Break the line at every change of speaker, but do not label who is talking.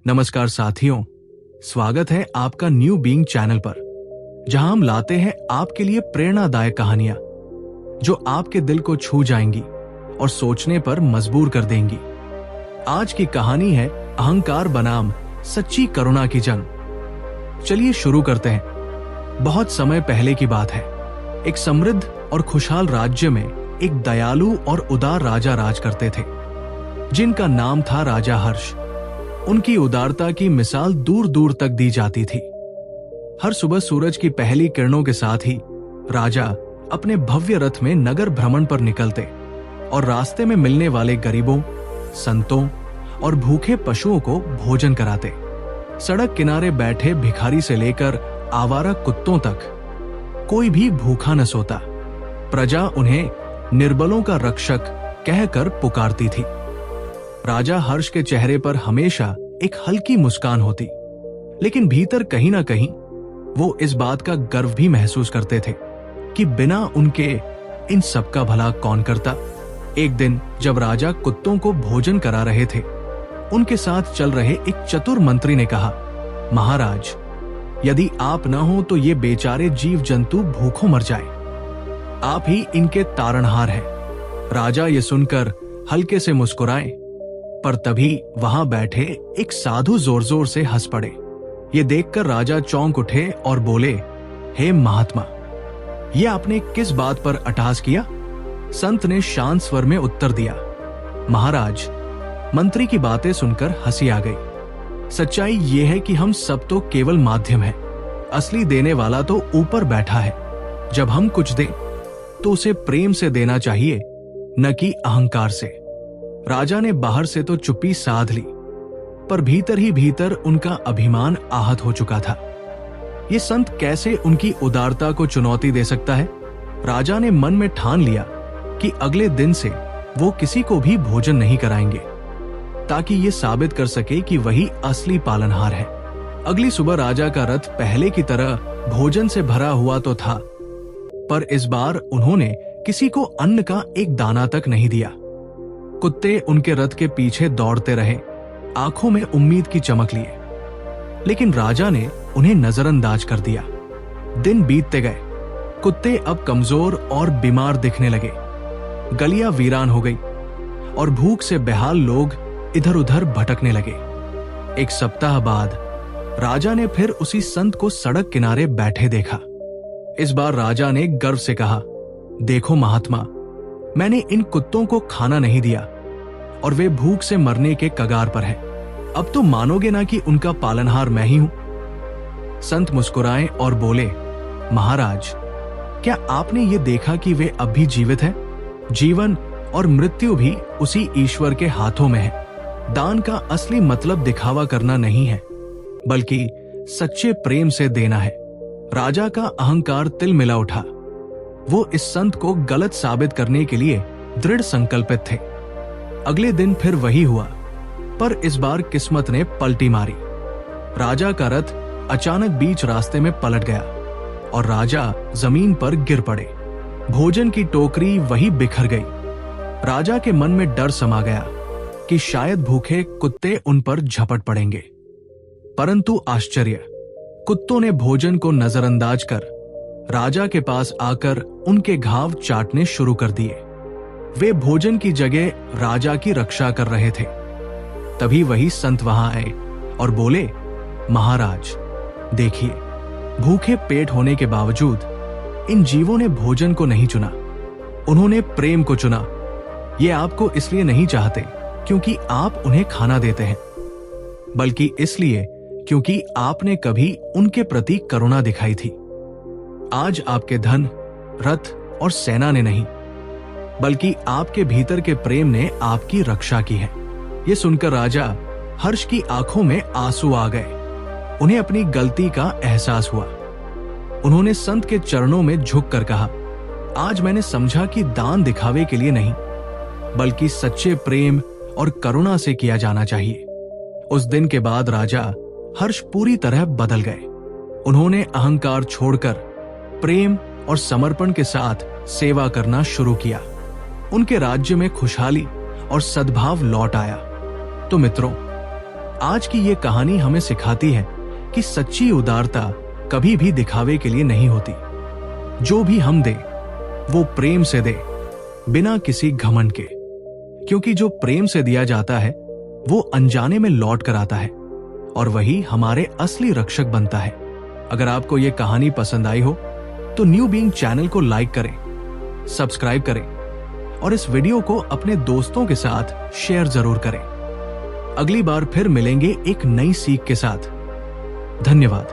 नमस्कार साथियों, स्वागत है आपका न्यू बीइंग चैनल पर, जहां हम लाते हैं आपके लिए प्रेरणादायक कहानियां जो आपके दिल को छू जाएंगी और सोचने पर मजबूर कर देंगी। आज की कहानी है अहंकार बनाम सच्ची करुणा की जंग। चलिए शुरू करते हैं। बहुत समय पहले की बात है। एक समृद्ध और खुशहाल राज्य में एक दयालु और उदार राजा राज करते थे, जिनका नाम था राजा हर्ष। उनकी उदारता की मिसाल दूर दूर तक दी जाती थी। हर सुबह सूरज की पहली किरणों के साथ ही राजा अपने भव्य रथ में नगर भ्रमण पर निकलते और रास्ते में मिलने वाले गरीबों, संतों और भूखे पशुओं को भोजन कराते। सड़क किनारे बैठे भिखारी से लेकर आवारा कुत्तों तक कोई भी भूखा न सोता। प्रजा उन्हें निर्बलों का रक्षक कहकर पुकारती थी। राजा हर्ष के चेहरे पर हमेशा एक हल्की मुस्कान होती, लेकिन भीतर कहीं ना कहीं वो इस बात का गर्व भी महसूस करते थे कि बिना उनके इन सब का भला कौन करता। एक दिन जब राजा कुत्तों को भोजन करा रहे थे, उनके साथ चल रहे एक चतुर मंत्री ने कहा, महाराज, यदि आप न हो तो ये बेचारे जीव जंतु भूखों मर जाए। आप ही इनके तारणहार हैं। राजा ये सुनकर हल्के से मुस्कुराए, पर तभी वहां बैठे एक साधु जोर जोर से हंस पड़े। ये देखकर राजा चौंक उठे और बोले, हे महात्मा, ये आपने किस बात पर अट्टहास किया? संत ने शांत स्वर में उत्तर दिया, महाराज, मंत्री की बातें सुनकर हंसी आ गई। सच्चाई ये है कि हम सब तो केवल माध्यम हैं। असली देने वाला तो ऊपर बैठा है। जब हम कुछ दें तो उसे प्रेम से देना चाहिए, न कि अहंकार से। राजा ने बाहर से तो चुप्पी साध ली, पर भीतर ही भीतर उनका अभिमान आहत हो चुका था। ये संत कैसे उनकी उदारता को चुनौती दे सकता है? राजा ने मन में ठान लिया कि अगले दिन से वो किसी को भी भोजन नहीं कराएंगे, ताकि ये साबित कर सके कि वही असली पालनहार है। अगली सुबह राजा का रथ पहले की तरह भोजन से भरा हुआ तो था, पर इस बार उन्होंने किसी को अन्न का एक दाना तक नहीं दिया। कुत्ते उनके रथ के पीछे दौड़ते रहे, आंखों में उम्मीद की चमक लिए, लेकिन राजा ने उन्हें नजरअंदाज कर दिया। दिन बीतते गए। कुत्ते अब कमजोर और बीमार दिखने लगे। गलियां वीरान हो गई और भूख से बेहाल लोग इधर उधर भटकने लगे। एक सप्ताह बाद राजा ने फिर उसी संत को सड़क किनारे बैठे देखा। इस बार राजा ने गर्व से कहा, देखो महात्मा, मैंने इन कुत्तों को खाना नहीं दिया और वे भूख से मरने के कगार पर हैं। अब तो मानोगे ना कि उनका पालनहार मैं ही हूं। संत मुस्कुराए और बोले, महाराज, क्या आपने ये देखा कि वे अब भी जीवित हैं? जीवन और मृत्यु भी उसी ईश्वर के हाथों में है। दान का असली मतलब दिखावा करना नहीं है, बल्कि सच्चे प्रेम से देना है। राजा का अहंकार तिलमिला उठा। वो इस संत को गलत साबित करने के लिए दृढ़ संकल्पित थे। अगले दिन फिर वही हुआ, पर इस बार किस्मत ने पलटी मारी। राजा का रथ अचानक बीच रास्ते में पलट गया और राजा जमीन पर गिर पड़े। भोजन की टोकरी वही बिखर गई। राजा के मन में डर समा गया कि शायद भूखे कुत्ते उन पर झपट पड़ेंगे, परंतु आश्चर्य, कुत्तों ने भोजन को नजरअंदाज कर राजा के पास आकर उनके घाव चाटने शुरू कर दिए। वे भोजन की जगह राजा की रक्षा कर रहे थे। तभी वही संत वहां आए और बोले, महाराज, देखिए, भूखे पेट होने के बावजूद इन जीवों ने भोजन को नहीं चुना, उन्होंने प्रेम को चुना। ये आपको इसलिए नहीं चाहते क्योंकि आप उन्हें खाना देते हैं, बल्कि इसलिए क्योंकि आपने कभी उनके प्रति करुणा दिखाई थी। आज आपके धन, रथ और सेना ने नहीं, बल्कि आपके भीतर के प्रेम ने आपकी रक्षा की है। ये सुनकर राजा हर्ष की आंखों में आंसू आ गए। उन्हें अपनी गलती का एहसास हुआ। उन्होंने संत के चरणों में झुककर कहा, आज मैंने समझा कि दान दिखावे के लिए नहीं, बल्कि सच्चे प्रेम और करुणा से किया जाना चाहिए। उस दिन के बाद राजा हर्ष पूरी तरह बदल गए। उन्होंने अहंकार छोड़कर प्रेम और समर्पण के साथ सेवा करना शुरू किया। उनके राज्य में खुशहाली और सद्भाव लौट आया। तो मित्रों, आज की ये कहानी हमें सिखाती है कि सच्ची उदारता कभी भी दिखावे के लिए नहीं होती। जो भी हम दे वो प्रेम से दे, बिना किसी घमंड के, क्योंकि जो प्रेम से दिया जाता है वो अनजाने में लौट कर आता है और वही हमारे असली रक्षक बनता है। अगर आपको ये कहानी पसंद आई हो तो न्यू बीइंग चैनल को लाइक करें, सब्सक्राइब करें और इस वीडियो को अपने दोस्तों के साथ शेयर जरूर करें। अगली बार फिर मिलेंगे एक नई सीख के साथ। धन्यवाद।